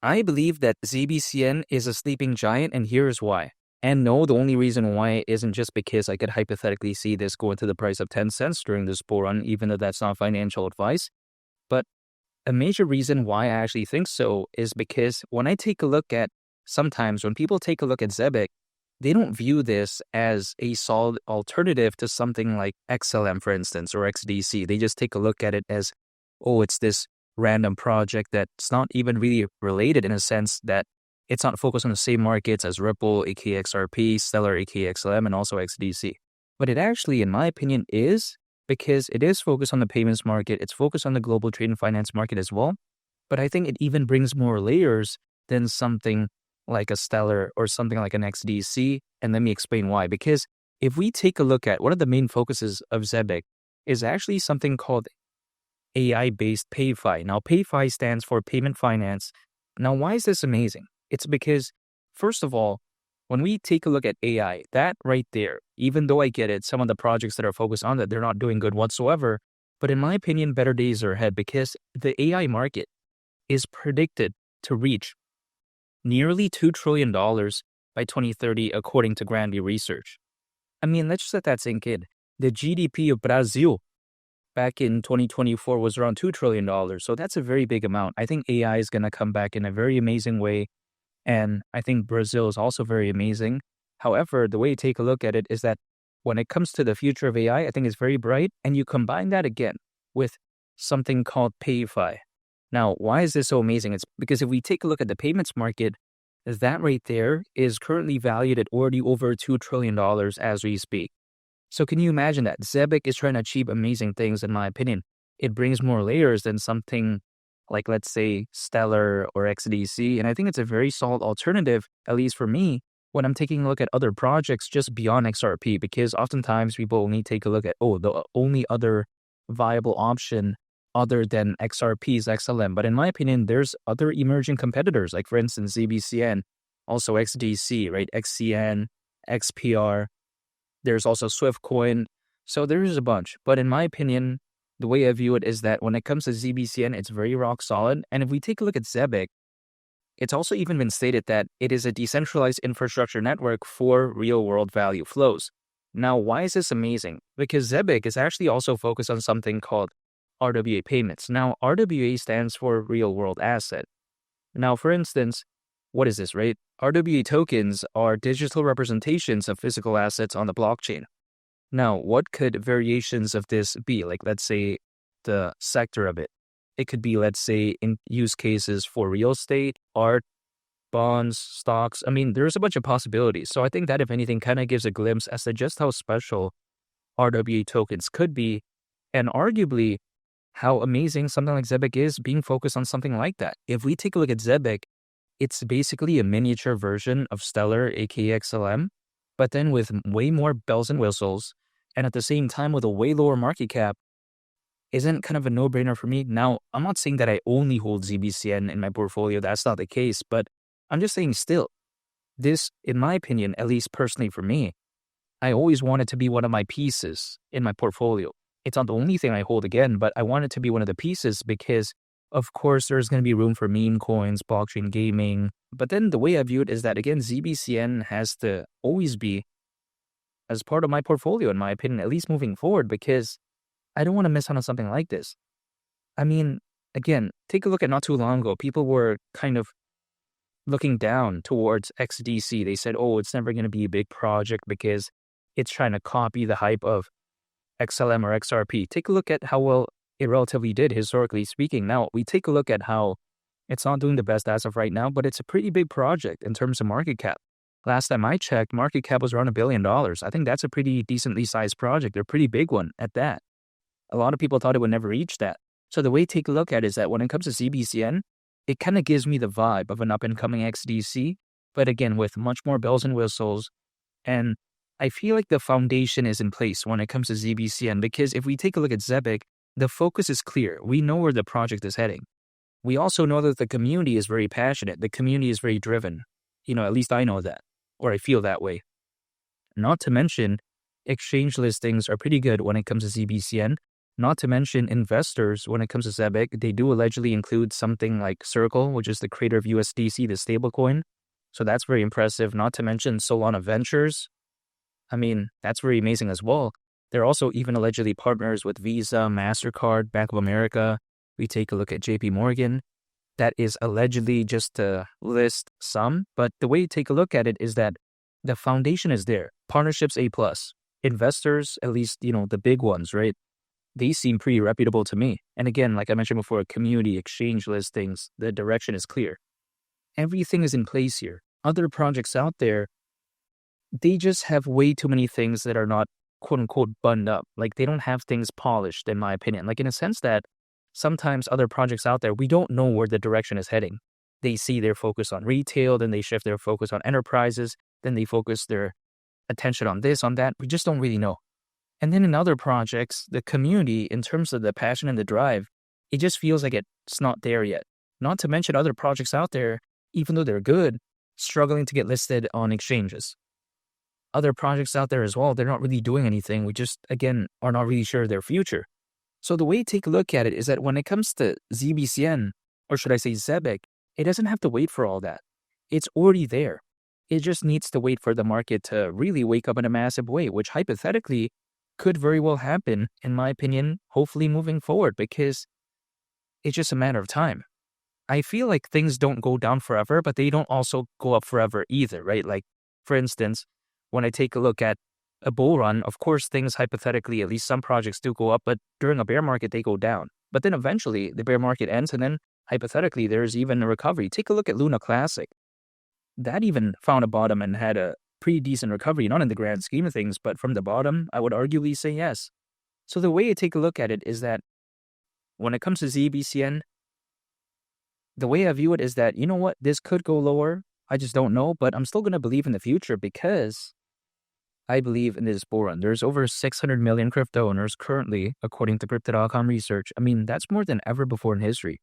I believe that ZBCN is a sleeping giant, and here's why. And no, the only reason why isn't just because I could hypothetically see this go into the price of 10 cents during this bull run, even though that's not financial advice. But a major reason why I actually think so is because when I take a look at, sometimes when people take a look at Zebec, they don't view this as a solid alternative to something like XLM, for instance, or XDC. They just take a look at it as, oh, it's this random project that's not even really related in a sense that it's not focused on the same markets as Ripple, aka XRP, Stellar, aka XLM, and also XDC. But it actually, in my opinion, is because it is focused on the payments market. It's focused on the global trade and finance market as well. But I think it even brings more layers than something like a Stellar or something like an XDC. And let me explain why. Because if we take a look at one of the main focuses of Zebec is actually something called AI-based PayFi. Now, PayFi stands for Payment Finance. Now, why is this amazing? It's because, first of all, when we take a look at AI, that right there, even though I get it, some of the projects that are focused on that, they're not doing good whatsoever. But in my opinion, better days are ahead because the AI market is predicted to reach nearly $2 trillion by 2030, according to Granby Research. I mean, let's just let that sink in. The GDP of Brazil back in 2024 was around $2 trillion. So that's a very big amount. I think AI is going to come back in a very amazing way. And I think Brazil is also very amazing. However, the way to take a look at it is that when it comes to the future of AI, I think it's very bright. And you combine that again with something called PayFi. Now, why is this so amazing? It's because if we take a look at the payments market, that right there is currently valued at already over $2 trillion as we speak. So can you imagine that? Zebec is trying to achieve amazing things, in my opinion. It brings more layers than something like, let's say, Stellar or XDC. And I think it's a very solid alternative, at least for me, when I'm taking a look at other projects just beyond XRP, because oftentimes people only take a look at, oh, the only other viable option other than XRP is XLM. But in my opinion, there's other emerging competitors, like for instance, ZBCN, also XDC, right? XCN, XPR. There's also SwiftCoin. So there's a bunch. But in my opinion, the way I view it is that when it comes to ZBCN, it's very rock solid. And if we take a look at Zebec, it's also even been stated that it is a decentralized infrastructure network for real-world value flows. Now, why is this amazing? Because Zebec is actually also focused on something called RWA payments. Now, RWA stands for real-world asset. Now, for instance, what is this, right? RWA tokens are digital representations of physical assets on the blockchain. Now, what could variations of this be? Like, let's say the sector of it. It could be, let's say, in use cases for real estate, art, bonds, stocks. I mean, there's a bunch of possibilities. So I think that, if anything, kind of gives a glimpse as to just how special RWA tokens could be, and arguably how amazing something like Zebec is being focused on something like that. If we take a look at Zebec, it's basically a miniature version of Stellar, aka XLM, but then with way more bells and whistles, and at the same time with a way lower market cap. Isn't kind of a no-brainer for me. Now, I'm not saying that I only hold ZBCN in my portfolio. That's not the case, but I'm just saying still, this, in my opinion, at least personally for me, I always want it to be one of my pieces in my portfolio. It's not the only thing I hold again, but I want it to be one of the pieces because, of course, there's going to be room for meme coins, blockchain gaming. But then the way I view it is that, again, ZBCN has to always be as part of my portfolio, in my opinion, at least moving forward, because I don't want to miss out on something like this. I mean, again, take a look at not too long ago. People were kind of looking down towards XDC. They said, oh, it's never going to be a big project because it's trying to copy the hype of XLM or XRP. Take a look at how well it relatively did, historically speaking. Now, we take a look at how it's not doing the best as of right now, but it's a pretty big project in terms of market cap. Last time I checked, market cap was around $1 billion. I think that's a pretty decently sized project, a pretty big one at that. A lot of people thought it would never reach that. So the way to take a look at it is that when it comes to ZBCN, it kind of gives me the vibe of an up-and-coming XDC, but again, with much more bells and whistles. And I feel like the foundation is in place when it comes to ZBCN, because if we take a look at Zebec, the focus is clear. We know where the project is heading. We also know that the community is very passionate. The community is very driven. At least I know that, or I feel that way. Not to mention, exchange listings are pretty good when it comes to ZBCN. Not to mention investors, when it comes to Zebec, they do allegedly include something like Circle, which is the creator of USDC, the stablecoin. So that's very impressive. Not to mention Solana Ventures. I mean, that's very amazing as well. They're also even allegedly partners with Visa, MasterCard, Bank of America. We take a look at JP Morgan. That is allegedly just to list some, but the way you take a look at it is that the foundation is there. Partnerships A+. Investors, at least, the big ones, right? They seem pretty reputable to me. And again, like I mentioned before, community exchange listings, the direction is clear. Everything is in place here. Other projects out there, they just have way too many things that are not quote unquote buttoned up. Like they don't have things polished, in my opinion. Like in a sense that sometimes other projects out there, we don't know where the direction is heading. They see their focus on retail, then they shift their focus on enterprises, then they focus their attention on this, on that. We just don't really know. And then in other projects, the community, in terms of the passion and the drive, it just feels like it's not there yet. Not to mention other projects out there, even though they're good, struggling to get listed on exchanges. Other projects out there as well, they're not really doing anything. We just, again, are not really sure of their future. So the way to take a look at it is that when it comes to ZBCN, or should I say Zebec, it doesn't have to wait for all that. It's already there. It just needs to wait for the market to really wake up in a massive way, which hypothetically could very well happen, in my opinion, hopefully moving forward, because it's just a matter of time. I feel like things don't go down forever, but they don't also go up forever either, right? Like, for instance, when I take a look at a bull run, of course, things hypothetically, at least some projects do go up, but during a bear market, they go down. But then eventually the bear market ends, and then hypothetically, there's even a recovery. Take a look at Luna Classic. That even found a bottom and had a pretty decent recovery, not in the grand scheme of things, but from the bottom, I would arguably say yes. So the way I take a look at it is that when it comes to ZBCN, the way I view it is that, you know what, this could go lower. I just don't know, but I'm still going to believe in the future because I believe in this bull run. There's over 600 million crypto owners currently, according to Crypto.com research. I mean, that's more than ever before in history.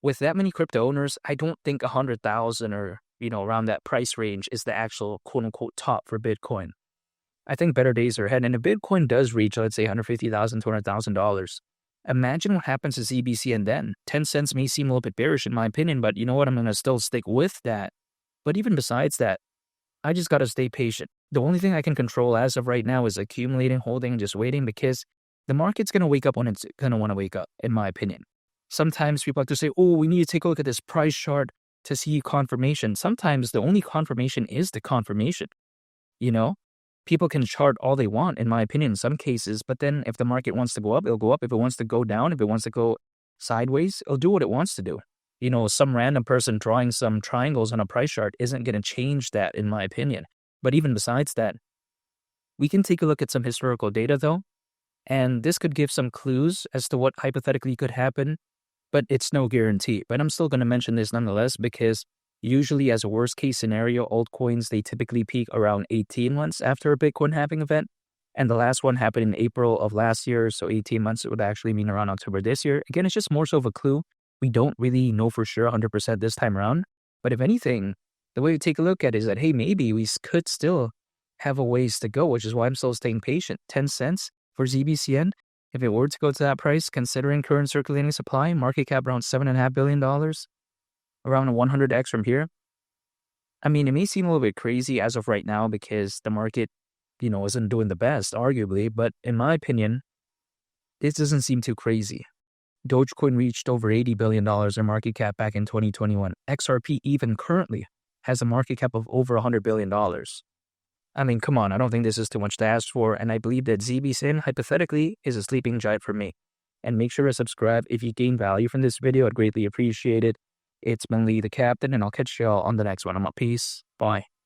With that many crypto owners, I don't think 100,000 or, around that price range is the actual quote-unquote top for Bitcoin. I think better days are ahead. And if Bitcoin does reach, let's say, $150,000, $200,000, imagine what happens to ZBCN then. 10 cents may seem a little bit bearish in my opinion, but you know what? I'm going to still stick with that. But even besides that, I just got to stay patient. The only thing I can control as of right now is accumulating, holding, and just waiting because the market's going to wake up when it's going to want to wake up, in my opinion. Sometimes people have to say, oh, we need to take a look at this price chart to see confirmation. Sometimes the only confirmation is the confirmation. People can chart all they want, in my opinion, in some cases, but then if the market wants to go up, it'll go up. If it wants to go down, if it wants to go sideways, it'll do what it wants to do. Some random person drawing some triangles on a price chart isn't going to change that, in my opinion. But even besides that, we can take a look at some historical data, though, and this could give some clues as to what hypothetically could happen, but it's no guarantee. But I'm still going to mention this nonetheless because usually as a worst case scenario, altcoins, they typically peak around 18 months after a Bitcoin halving event. And the last one happened in April of last year, so 18 months, it would actually mean around October this year. Again, it's just more so of a clue. We don't really know for sure 100% this time around. But if anything, the way to take a look at it is that, hey, maybe we could still have a ways to go, which is why I'm still staying patient. 10 cents for ZBCN. If it were to go to that price, considering current circulating supply, market cap around $7.5 billion, around 100x from here. I mean, it may seem a little bit crazy as of right now because the market, isn't doing the best, arguably. But in my opinion, this doesn't seem too crazy. Dogecoin reached over $80 billion in market cap back in 2021. XRP even currently has a market cap of over $100 billion. I mean, come on, I don't think this is too much to ask for, and I believe that ZBCN, hypothetically, is a sleeping giant for me. And make sure to subscribe if you gain value from this video. I'd greatly appreciate it. It's been Lee the Captain, and I'll catch y'all on the next one. I'm out. Peace. Bye.